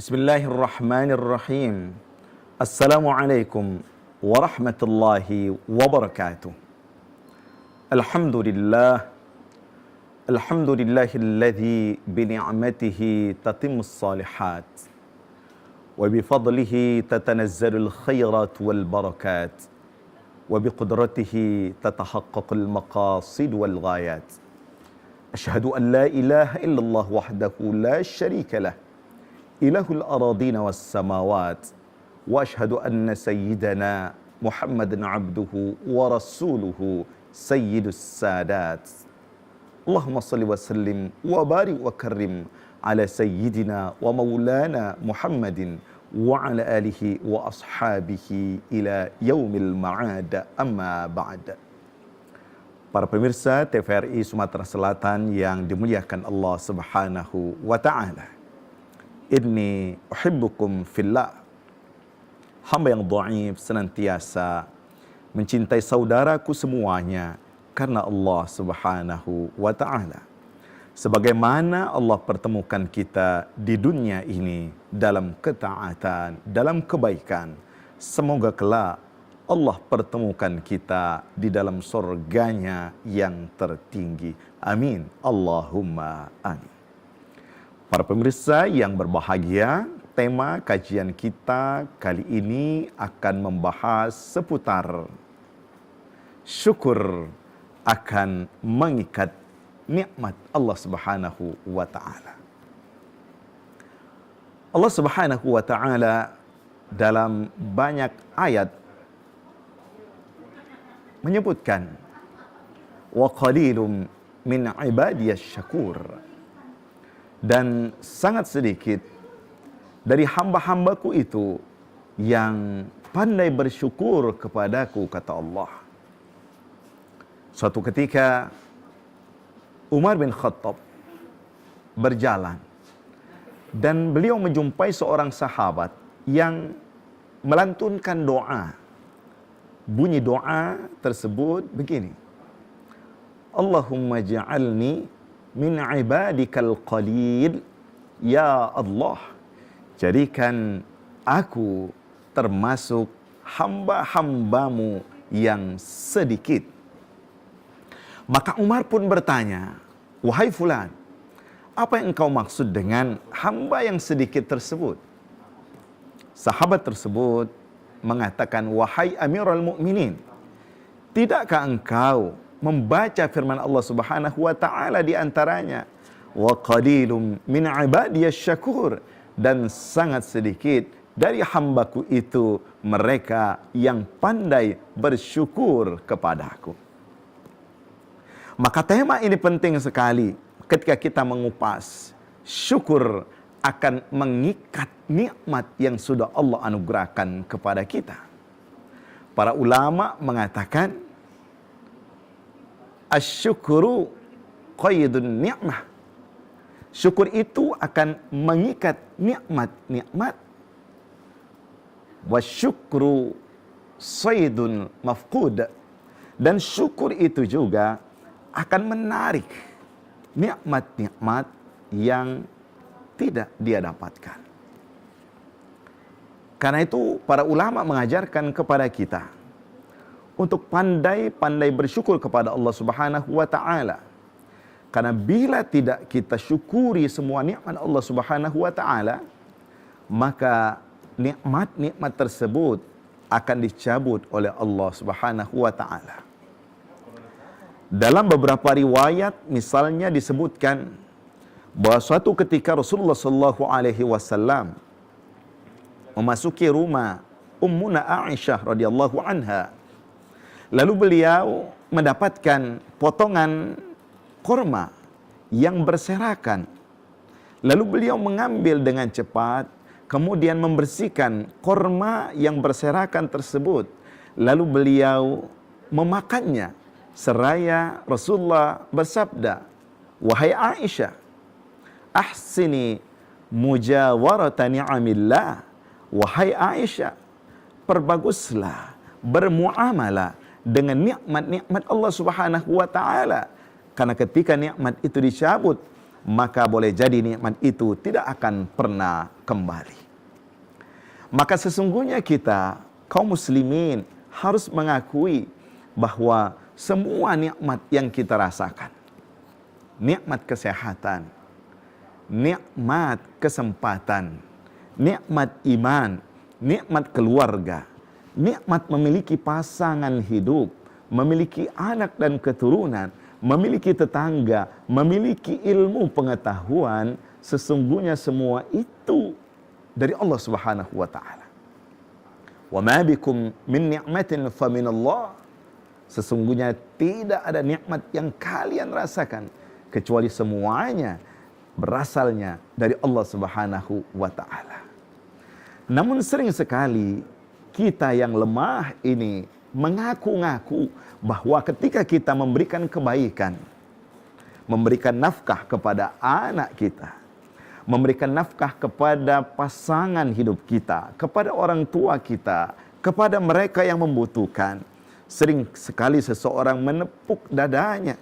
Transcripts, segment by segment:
Bismillahirrahmanirrahim. Assalamualaikum warahmatullahi wabarakatuh. Alhamdulillah. Alhamdulillahilladzi bini'matihi tatimmus salihat wa bifadlihi tatanazzalul khairat wal barakat wa biqudratihi tatahaqqaqul maqasid wal ghayat. Asyhadu an la ilaha illallah wahdahu la syarika lah, ilahul aradina was samawat, wa asyhadu anna sayyidana Muhammadan abduhu wa rasuluhu sayyidus sadat. Allahumma salli wa sallim wa barik wa karrim ala sayyidina wa maulana Muhammadin wa ala alihi wa ashabihi ila yaumil ma'ad, amma ba'd. Para pemirsa TVRI Sumatera Selatan yang dimuliakan Allah Subhanahu wa taala. Inni uhibbukum fillah. Hamba yang dhaif senantiasa mencintai saudaraku semuanya karena Allah Subhanahu wa taala. Sebagaimana Allah pertemukan kita di dunia ini dalam ketaatan, dalam kebaikan, semoga kelak Allah pertemukan kita di dalam surganya yang tertinggi. Amin. Allahumma amin. Para pemirsa yang berbahagia, tema kajian kita kali ini akan membahas seputar syukur akan mengikat nikmat Allah Subhanahu wa taala. Allah Subhanahu wa taala dalam banyak ayat menyebutkan wa qalilum min ibadiyasy syakur, dan sangat sedikit dari hamba-hambaku itu yang pandai bersyukur kepadaku, kata Allah. Suatu ketika Umar bin Khattab berjalan dan beliau menjumpai seorang sahabat yang melantunkan doa. Bunyi doa tersebut begini: Allahumma ja'alni min ibadikal qalil, ya Allah, jadikan aku termasuk hamba-hambamu yang sedikit. Maka Umar pun bertanya, wahai fulan, apa yang engkau maksud dengan hamba yang sedikit tersebut? Sahabat tersebut mengatakan, wahai Amirul Mukminin, tidakkah engkau membaca firman Allah Subhanahu wa taala di antaranya, wa qalilum min ibadiyasy syakur, dan sangat sedikit dari hambaku itu mereka yang pandai bersyukur kepadaku. Maka tema ini penting sekali ketika kita mengupas syukur akan mengikat nikmat yang sudah Allah anugerahkan kepada kita. Para ulama mengatakan asyukuru qaidun ni'mah. Syukur itu akan mengikat nikmat-nikmat. Wasyukru saydun mafqud. Dan syukur itu juga akan menarik nikmat-nikmat yang tidak dia dapatkan. Karena itu para ulama mengajarkan kepada kita untuk pandai-pandai bersyukur kepada Allah Subhanahu wa taala. Karena bila tidak kita syukuri semua nikmat Allah Subhanahu wa taala, maka nikmat-nikmat tersebut akan dicabut oleh Allah Subhanahu wa taala. Dalam beberapa riwayat misalnya disebutkan bahwa suatu ketika Rasulullah sallallahu alaihi wasallam memasuki rumah Ummuna Aisyah radhiyallahu anha. Lalu beliau mendapatkan potongan korma yang berserakan. Lalu beliau mengambil dengan cepat, kemudian membersihkan korma yang berserakan tersebut. Lalu beliau memakannya. Seraya Rasulullah bersabda, wahai Aisyah, ahsini mujawarata ni'amillah. Wahai Aisyah, perbaguslah bermuamalah dengan nikmat-nikmat Allah Subhanahu wa taala. Karena ketika nikmat itu dicabut, maka boleh jadi nikmat itu tidak akan pernah kembali. Maka sesungguhnya kita, kaum muslimin, harus mengakui bahwa semua nikmat yang kita rasakan, nikmat kesehatan, nikmat kesempatan, nikmat iman, nikmat keluarga, nikmat memiliki pasangan hidup, memiliki anak dan keturunan, memiliki tetangga, memiliki ilmu pengetahuan, sesungguhnya semua itu dari Allah Subhanahu wa taala. Wa ma bikum min ni'matin fa minallah. Sesungguhnya tidak ada nikmat yang kalian rasakan kecuali semuanya berasalnya dari Allah Subhanahu wa taala. Namun sering sekali kita yang lemah ini mengaku-ngaku bahwa ketika kita memberikan kebaikan, memberikan nafkah kepada anak kita, memberikan nafkah kepada pasangan hidup kita, kepada orang tua kita, kepada mereka yang membutuhkan, sering sekali seseorang menepuk dadanya,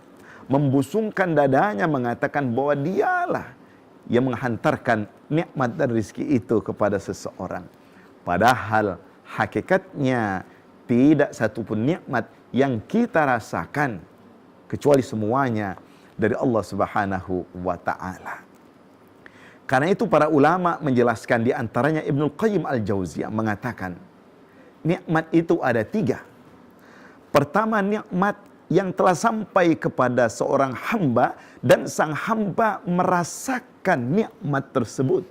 membusungkan dadanya, mengatakan bahwa dialah yang menghantarkan nikmat dan rezeki itu kepada seseorang. Padahal hakikatnya tidak satupun nikmat yang kita rasakan kecuali semuanya dari Allah Subhanahu wa taala. Karena itu para ulama menjelaskan, di antaranya Ibnu Qayyim Al-Jauziyah mengatakan, nikmat itu ada 3. Pertama, nikmat yang telah sampai kepada seorang hamba dan sang hamba merasakan nikmat tersebut.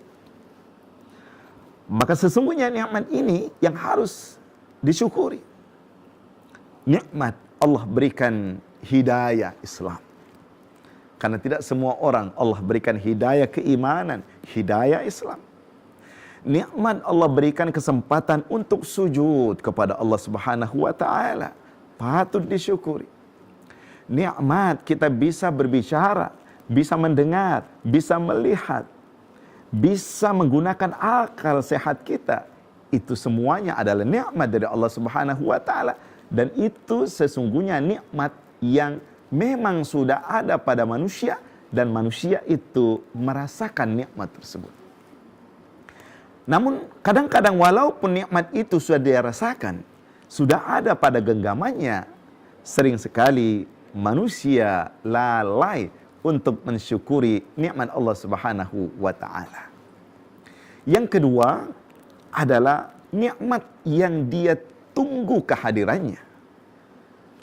Maka sesungguhnya nikmat ini yang harus disyukuri. Nikmat Allah berikan hidayah Islam. Karena tidak semua orang Allah berikan hidayah keimanan, hidayah Islam. Nikmat Allah berikan kesempatan untuk sujud kepada Allah Subhanahu wa taala. Patut disyukuri. Nikmat kita bisa berbicara, bisa mendengar, bisa melihat, bisa menggunakan akal sehat kita. Itu semuanya adalah nikmat dari Allah Subhanahu wa taala, dan itu sesungguhnya nikmat yang memang sudah ada pada manusia, dan manusia itu merasakan nikmat tersebut. Namun kadang-kadang walaupun nikmat itu sudah dirasakan, sudah ada pada genggamannya, sering sekali manusia lalai untuk mensyukuri nikmat Allah Subhanahu wa taala. Yang kedua adalah nikmat yang dia tunggu kehadirannya.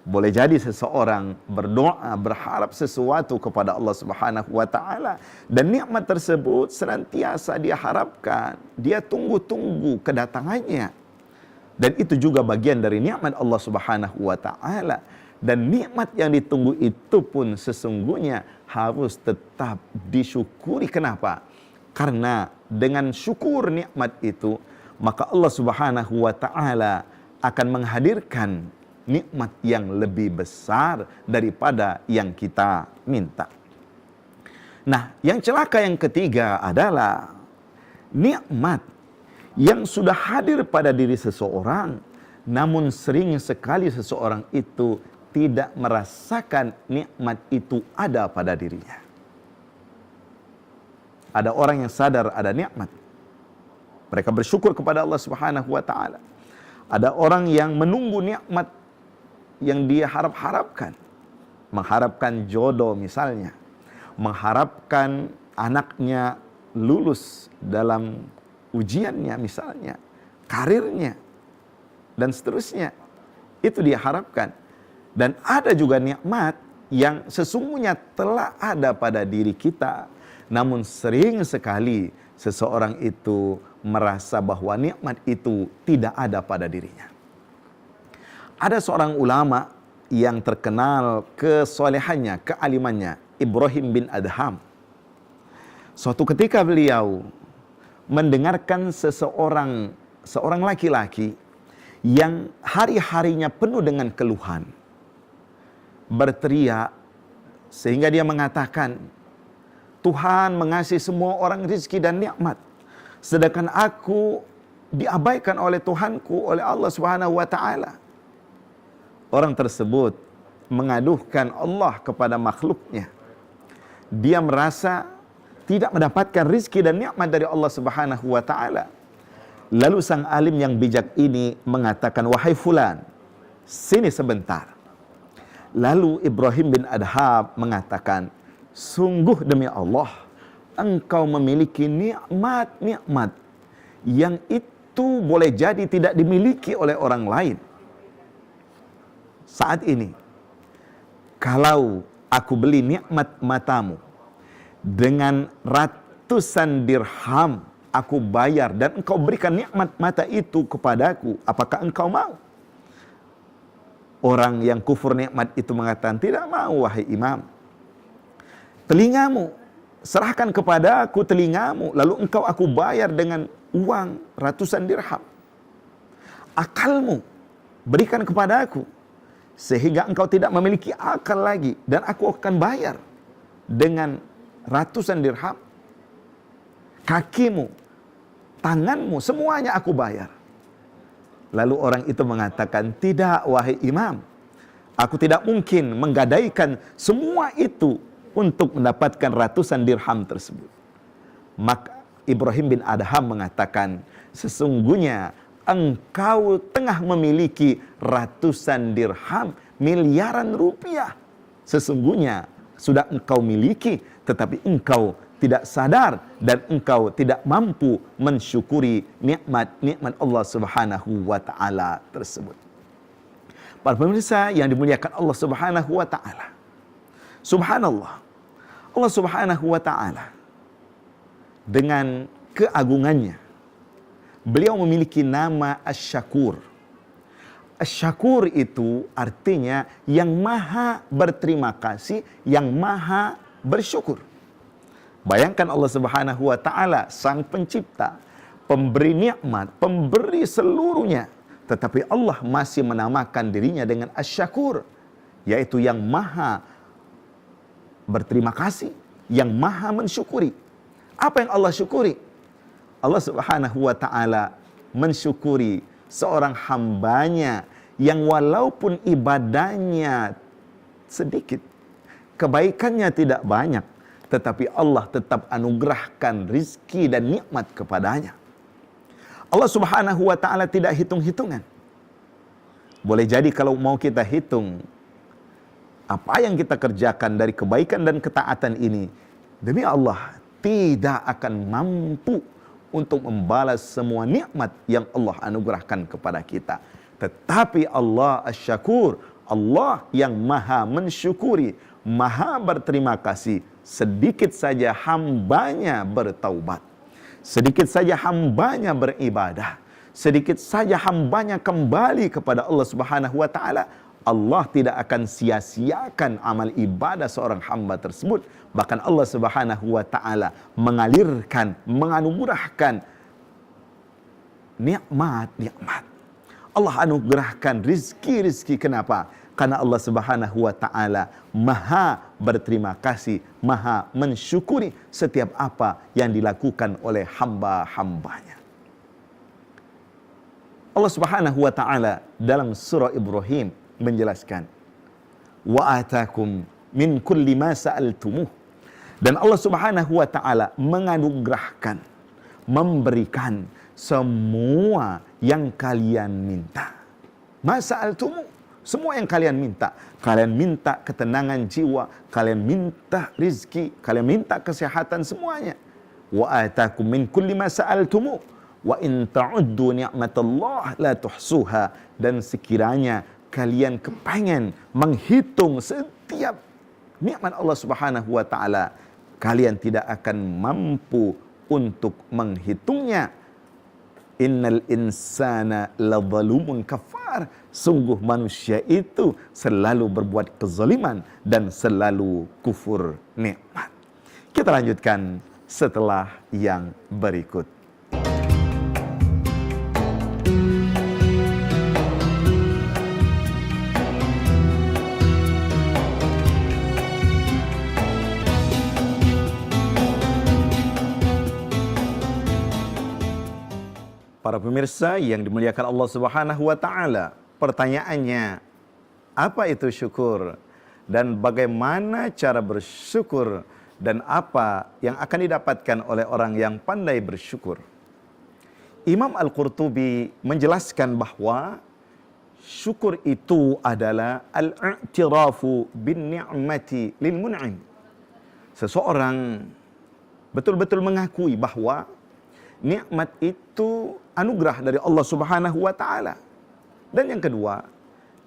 Boleh jadi seseorang berdoa, berharap sesuatu kepada Allah Subhanahu wa taala, dan nikmat tersebut senantiasa dia harapkan, dia tunggu-tunggu kedatangannya. Dan itu juga bagian dari nikmat Allah Subhanahu wa taala. Dan nikmat yang ditunggu itu pun sesungguhnya harus tetap disyukuri. Kenapa? Karena dengan syukur nikmat itu, maka Allah Subhanahu wa taala akan menghadirkan nikmat yang lebih besar daripada yang kita minta. Nah, yang celaka yang ketiga adalah nikmat yang sudah hadir pada diri seseorang, namun sering sekali seseorang itu tidak merasakan nikmat itu ada pada dirinya. Ada orang yang sadar ada nikmat, mereka bersyukur kepada Allah Subhanahu wa taala. Ada orang yang menunggu nikmat yang dia harapkan, mengharapkan jodoh misalnya, mengharapkan anaknya lulus dalam ujiannya misalnya, karirnya, dan seterusnya. Itu dia harapkan. Dan ada juga nikmat yang sesungguhnya telah ada pada diri kita, namun sering sekali seseorang itu merasa bahwa nikmat itu tidak ada pada dirinya. Ada seorang ulama yang terkenal kesolehannya, kealimannya, Ibrahim bin Adham. Suatu ketika beliau mendengarkan seorang laki-laki yang hari-harinya penuh dengan keluhan, berteriak sehingga dia mengatakan, Tuhan mengasihi semua orang rezeki dan nikmat, sedangkan aku diabaikan oleh Tuhanku, oleh Allah Subhanahu wa taala. Orang tersebut mengaduhkan Allah kepada makhluknya. Dia merasa tidak mendapatkan rizki dan nikmat dari Allah Subhanahu wa taala. Lalu sang alim yang bijak ini mengatakan, wahai fulan, sini sebentar. Lalu Ibrahim bin Adham mengatakan, sungguh demi Allah, engkau memiliki nikmat-nikmat yang itu boleh jadi tidak dimiliki oleh orang lain. Saat ini, kalau aku beli nikmat matamu dengan ratusan dirham, aku bayar dan engkau berikan nikmat mata itu kepadaku, apakah engkau mau? Orang yang kufur nikmat itu mengatakan, tidak mau wahai imam. Telingamu, serahkan kepadaku telingamu, lalu engkau aku bayar dengan uang ratusan dirham. Akalmu, berikan kepadaku, sehingga engkau tidak memiliki akal lagi, dan aku akan bayar dengan ratusan dirham. Kakimu, tanganmu, semuanya aku bayar. Lalu orang itu mengatakan, tidak wahai imam, aku tidak mungkin menggadaikan semua itu untuk mendapatkan ratusan dirham tersebut. Maka Ibrahim bin Adham mengatakan, sesungguhnya engkau tengah memiliki ratusan dirham, miliaran rupiah. Sesungguhnya sudah engkau miliki, tetapi engkau tidak sadar dan engkau tidak mampu mensyukuri nikmat-nikmat Allah Subhanahu wa taala tersebut. Para pemirsa yang dimuliakan Allah Subhanahu wa taala. Subhanallah. Allah Subhanahu wa taala dengan keagungannya, beliau memiliki nama Asy-Syakur. Asy-Syakur itu artinya yang maha berterima kasih, yang maha bersyukur. Bayangkan Allah Subhanahu wa taala, sang pencipta, pemberi nikmat, pemberi seluruhnya, tetapi Allah masih menamakan dirinya dengan Asy-Syakur, yaitu yang maha berterima kasih, yang maha mensyukuri. Apa yang Allah syukuri? Allah Subhanahu wa taala mensyukuri seorang hambanya yang walaupun ibadahnya sedikit, kebaikannya tidak banyak, tetapi Allah tetap anugerahkan rizki dan nikmat kepadanya. Allah Subhanahu wa taala tidak hitung-hitungan. Boleh jadi kalau mau kita hitung apa yang kita kerjakan dari kebaikan dan ketaatan ini, demi Allah tidak akan mampu untuk membalas semua nikmat yang Allah anugerahkan kepada kita. Tetapi Allah Asy-Syakur, Allah yang maha mensyukuri, maha berterima kasih. Sedikit saja hambanya bertaubat, sedikit saja hambanya beribadah, sedikit saja hambanya kembali kepada Allah Subhanahu wa taala, Allah tidak akan sia-siakan amal ibadah seorang hamba tersebut. Bahkan Allah Subhanahu wa taala mengalirkan, menganugerahkan nikmat-nikmat. Allah anugerahkan rizki-rizki. Kenapa? Karena Allah Subhanahu wa taala maha berterima kasih, maha mensyukuri setiap apa yang dilakukan oleh hamba-hambanya. Allah Subhanahu wa taala dalam surah Ibrahim menjelaskan, wa atakum min kulli ma sa'altumuh. Dan Allah Subhanahu wa taala menganugerahkan, memberikan semua yang kalian minta. Ma sa'altumuh, semua yang kalian minta. Kalian minta ketenangan jiwa, kalian minta rizki, kalian minta kesehatan, semuanya. Wa atakum min kulli ma sa'altumuh wa in ta'uddu ni'matallah la tuhsuha. Dan sekiranya kalian kepengen menghitung setiap nikmat Allah Subhanahu wa taala, kalian tidak akan mampu untuk menghitungnya. Innal insana ladzalumun kafar. Sungguh manusia itu selalu berbuat kezaliman dan selalu kufur nikmat. Kita lanjutkan setelah yang berikut. Para pemirsa yang dimuliakan Allah Subhanahu wa taala, pertanyaannya, apa itu syukur dan bagaimana cara bersyukur dan apa yang akan didapatkan oleh orang yang pandai bersyukur. Imam Al-Qurtubi menjelaskan bahwa syukur itu adalah al-i'tirafu bin ni'mati lil mun'im. Seseorang betul-betul mengakui bahwa nikmat itu anugerah dari Allah Subhanahu wa taala. Dan yang kedua,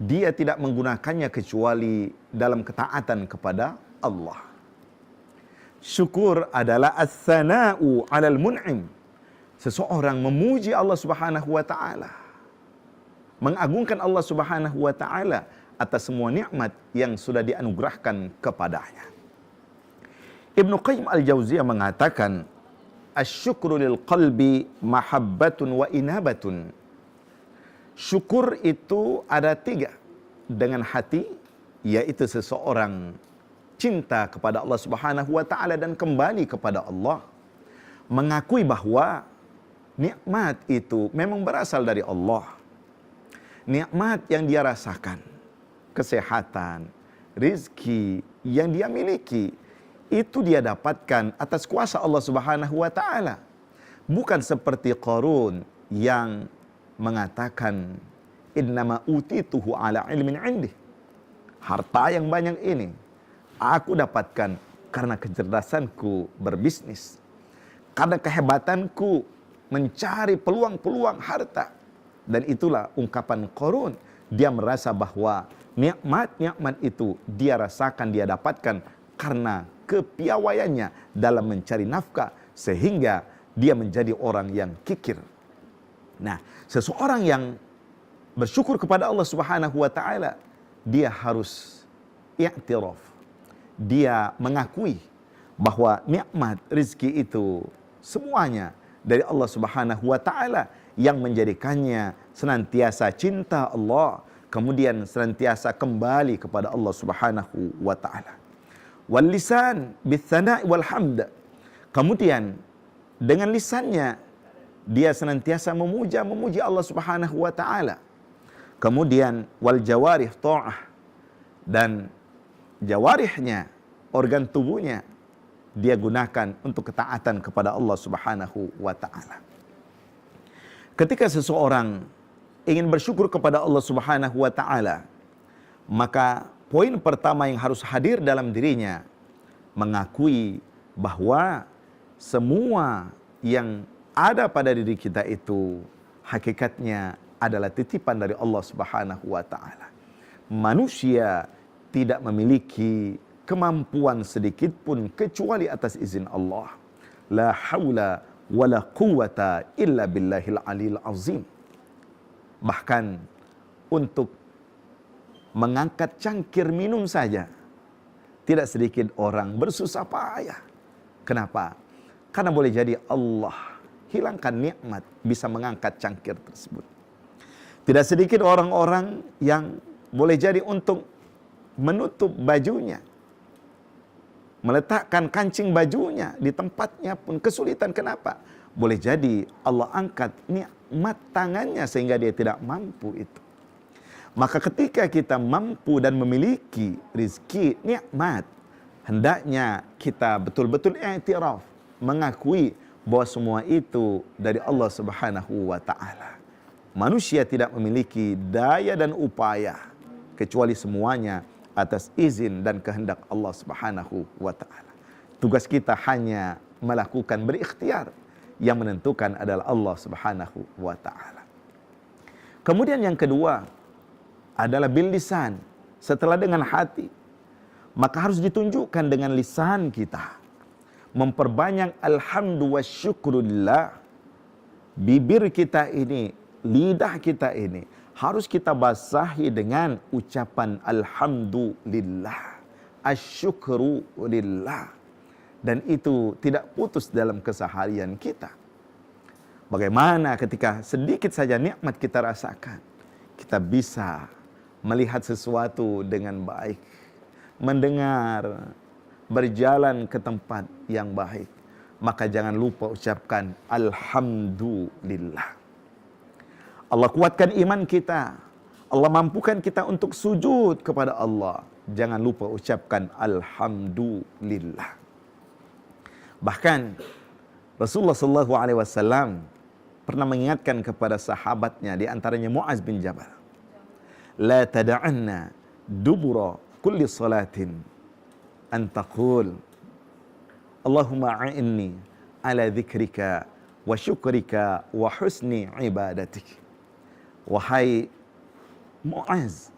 dia tidak menggunakannya kecuali dalam ketaatan kepada Allah. Syukur adalah as-sana'u 'alal mun'im. Seseorang memuji Allah Subhanahu wa taala, mengagungkan Allah Subhanahu wa taala atas semua nikmat yang sudah dianugerahkan kepadanya. Ibnu Qayyim Al-Jauziyah mengatakan, "Asy-syukru lil qalbi mahabbatun wa inabatun." Syukur itu ada 3 dengan hati, yaitu seseorang cinta kepada Allah Subhanahu wa taala dan kembali kepada Allah, mengakui bahwa nikmat itu memang berasal dari Allah. Nikmat yang dia rasakan, kesehatan, rizki yang dia miliki, itu dia dapatkan atas kuasa Allah Subhanahu wa taala. Bukan seperti Qarun yang mengatakan innama utituhu ala ilmin indih. Harta yang banyak ini aku dapatkan karena kecerdasanku berbisnis, karena kehebatanku mencari peluang-peluang harta. Dan itulah ungkapan Qarun. Dia merasa bahwa nikmat-nikmat itu dia rasakan, dia dapatkan karena kepiawaiannya dalam mencari nafkah, sehingga dia menjadi orang yang kikir. Nah, seseorang yang bersyukur kepada Allah Subhanahu wa taala, dia harus i'tiraf. Dia mengakui bahwa nikmat rezeki itu semuanya dari Allah Subhanahu wa taala, yang menjadikannya senantiasa cinta Allah, kemudian senantiasa kembali kepada Allah Subhanahu wa taala. Wal lisan bitsana'i wal hamd. Kemudian dengan lisannya dia senantiasa memuji Allah Subhanahu wa taala. Kemudian wal jawarih ta'ah, dan jawarihnya, organ tubuhnya, dia gunakan untuk ketaatan kepada Allah Subhanahu wa taala. Ketika seseorang ingin bersyukur kepada Allah Subhanahu wa taala, maka poin pertama yang harus hadir dalam dirinya mengakui bahwa semua yang ada pada diri kita itu hakikatnya adalah titipan dari Allah Subhanahu wa taala. Manusia tidak memiliki kemampuan sedikit pun kecuali atas izin Allah. La haula wala quwwata illa billahil aliyil azim. Bahkan untuk mengangkat cangkir minum saja tidak sedikit orang bersusah payah. Kenapa? Karena boleh jadi Allah hilangkan nikmat bisa mengangkat cangkir tersebut. Tidak sedikit orang-orang yang boleh jadi untuk menutup bajunya, meletakkan kancing bajunya di tempatnya pun kesulitan. Kenapa? Boleh jadi Allah angkat nikmat tangannya sehingga dia tidak mampu itu. Maka ketika kita mampu dan memiliki rizki nikmat, hendaknya kita betul-betul i'tiraf, mengakui bahwa semua itu dari Allah Subhanahu wa taala. Manusia tidak memiliki daya dan upaya kecuali semuanya atas izin dan kehendak Allah Subhanahu wa taala. Tugas kita hanya melakukan, berikhtiar. Yang menentukan adalah Allah Subhanahu wa taala. Kemudian yang kedua adalah bil lisan. Setelah dengan hati, maka harus ditunjukkan dengan lisan kita. Memperbanyak alhamdu wa syukrulillah. Bibir kita ini, lidah kita ini harus kita basahi dengan ucapan alhamdulillah, asyukru lillah. Dan itu tidak putus dalam keseharian kita. Bagaimana ketika sedikit saja nikmat kita rasakan, kita bisa melihat sesuatu dengan baik, mendengar, berjalan ke tempat yang baik, maka jangan lupa ucapkan alhamdulillah. Allah kuatkan iman kita, Allah mampukan kita untuk sujud kepada Allah. Jangan lupa ucapkan alhamdulillah. Bahkan Rasulullah sallallahu alaihi wasallam pernah mengingatkan kepada sahabatnya, di antaranya Muaz bin Jabal, la tada'anna dubura kulli salatin an taqul Allahumma a'inni ala dzikrika wa syukrika wa husni ibadatik. Wahai Muaz,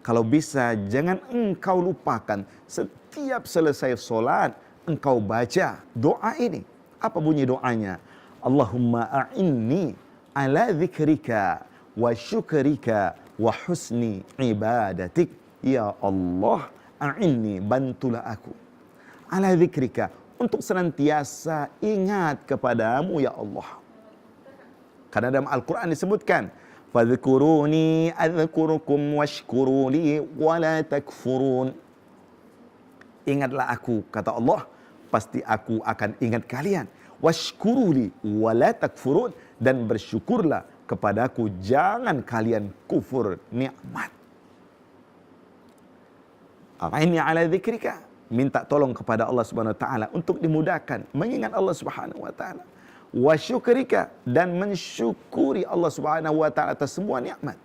kalau bisa jangan engkau lupakan setiap selesai solat engkau baca doa ini. Apa bunyi doanya? Allahumma a'inni ala dzikrika wa syukrika wa husni ibadatik. Ya Allah, a'inni, bantulah aku. Ala dzikrika, untuk senantiasa ingat kepadamu ya Allah. Karena dalam Al-Quran disebutkan, fadhkuruni adzkurukum washkuruli wala takfurun. Ingatlah aku, kata Allah, pasti aku akan ingat kalian. Washkuruli wala takfurun, dan bersyukurlah kepadaku, jangan kalian kufur nikmat. A'inni ala dzikrika, minta tolong kepada Allah Subhanahu wa taala untuk dimudahkan mengingat Allah Subhanahu wa taala. Wa syukrika, dan mensyukuri Allah Subhanahu wa taala atas semua nikmat.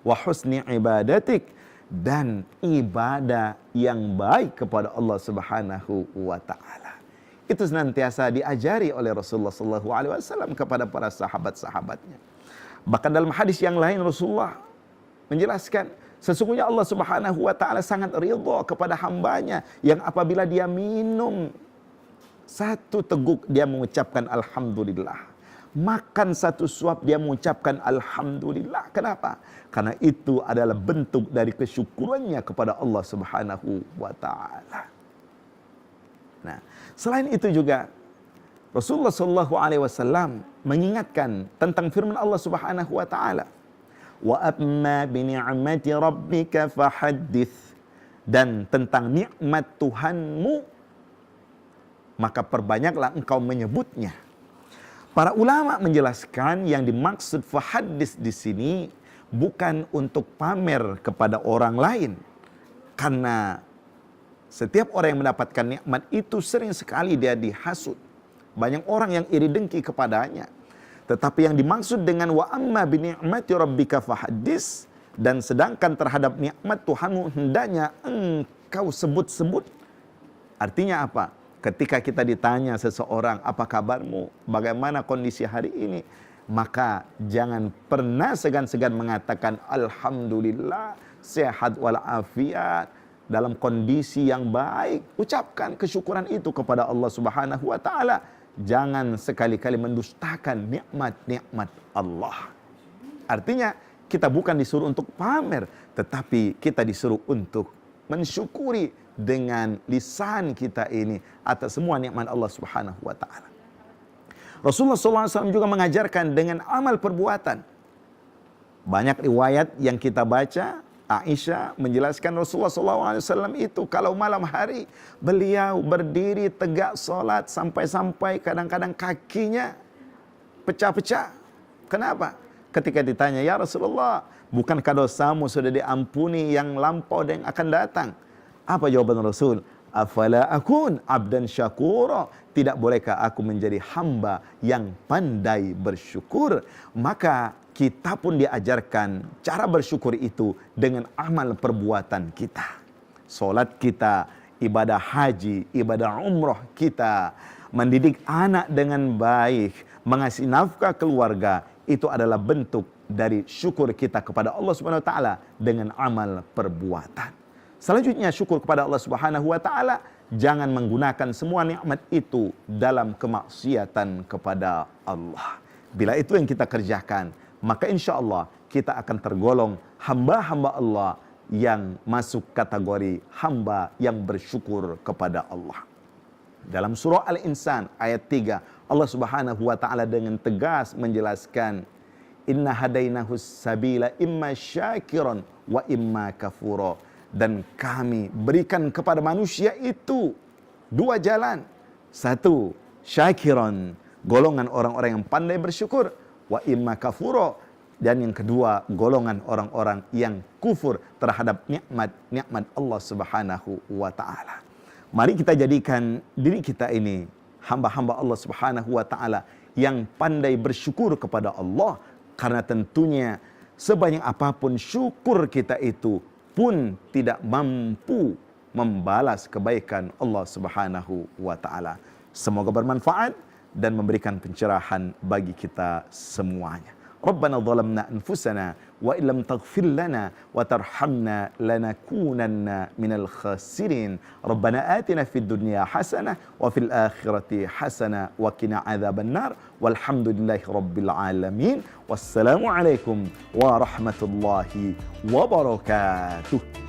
Wa husni ibadatik, dan ibadah yang baik kepada Allah Subhanahu wa taala. Itu senantiasa diajari oleh Rasulullah sallallahu alaihi wasallam kepada para sahabat-sahabatnya. Bahkan dalam hadis yang lain Rasulullah menjelaskan, sesungguhnya Allah Subhanahu wa taala sangat ridha kepada hambanya yang apabila dia minum satu teguk dia mengucapkan alhamdulillah, makan satu suap dia mengucapkan alhamdulillah. Kenapa? Karena itu adalah bentuk dari kesyukurannya kepada Allah Subhanahu wa taala. Nah, selain itu juga Rasulullah sallallahu alaihi wasallam mengingatkan tentang firman Allah Subhanahu wa taala, wa amma bi ni'mati rabbika fahaddits, dan tentang nikmat Tuhanmu maka perbanyaklah engkau menyebutnya. Para ulama menjelaskan yang dimaksud fahaddits di sini bukan untuk pamer kepada orang lain, karena setiap orang yang mendapatkan nikmat itu sering sekali dia dihasut. Banyak orang yang iri dengki kepadanya. Tetapi yang dimaksud dengan wa amma bi ni'mati rabbika fahaddits, dan sedangkan terhadap nikmat Tuhanmu hendaknya engkau sebut-sebut. Artinya apa? Ketika kita ditanya seseorang, apa kabarmu? Bagaimana kondisi hari ini? Maka jangan pernah segan-segan mengatakan alhamdulillah, sehat walafiat, dalam kondisi yang baik. Ucapkan kesyukuran itu kepada Allah Subhanahu wa taala. Jangan sekali-kali mendustakan nikmat-nikmat Allah. Artinya kita bukan disuruh untuk pamer, tetapi kita disuruh untuk mensyukuri dengan lisan kita ini atas semua nikmat Allah Subhanahu wa taala. Rasulullah SAW juga mengajarkan dengan amal perbuatan. Banyak riwayat yang kita baca, Aisyah menjelaskan Rasulullah SAW itu kalau malam hari beliau berdiri tegak solat sampai-sampai kadang-kadang kakinya pecah-pecah. Kenapa? Ketika ditanya, ya Rasulullah, bukankah dosamu sudah diampuni yang lampau dan yang akan datang? Apa jawaban Rasul? Afala akun abdan syakura, tidak bolehkah aku menjadi hamba yang pandai bersyukur? Maka kita pun diajarkan cara bersyukur itu dengan amal perbuatan kita. Solat kita, ibadah haji, ibadah umroh kita, mendidik anak dengan baik, mengasih nafkah keluarga, itu adalah bentuk dari syukur kita kepada Allah Subhanahu wa taala dengan amal perbuatan. Selanjutnya syukur kepada Allah Subhanahu wa taala, jangan menggunakan semua nikmat itu dalam kemaksiatan kepada Allah. Bila itu yang kita kerjakan, maka insya Allah kita akan tergolong hamba-hamba Allah yang masuk kategori hamba yang bersyukur kepada Allah. Dalam surah Al-Insan ayat 3, Allah Subhanahu wa taala dengan tegas menjelaskan, inna hadainahus sabila imma syakiran wa imma kafura. Dan kami berikan kepada manusia itu dua jalan. Satu, syakiran, golongan orang-orang yang pandai bersyukur. Wa imma kafura, dan yang kedua, golongan orang-orang yang kufur terhadap nikmat-nikmat Allah Subhanahu wa taala. Mari kita jadikan diri kita ini hamba-hamba Allah Subhanahu wa taala yang pandai bersyukur kepada Allah, karena tentunya sebanyak apapun syukur kita itu pun tidak mampu membalas kebaikan Allah Subhanahu wa taala. Semoga bermanfaat dan memberikan pencerahan bagi kita semuanya. Rabbana zalamna anfusana wa illam taghfir lana wa tarhamna lanakunanna minal khasirin. Rabbana atina fid dunya hasanah wa fil akhirati hasanah wa qina adzabannar. Walhamdulillahi rabbil alamin. Wassalamu alaikum warahmatullahi wabarakatuh.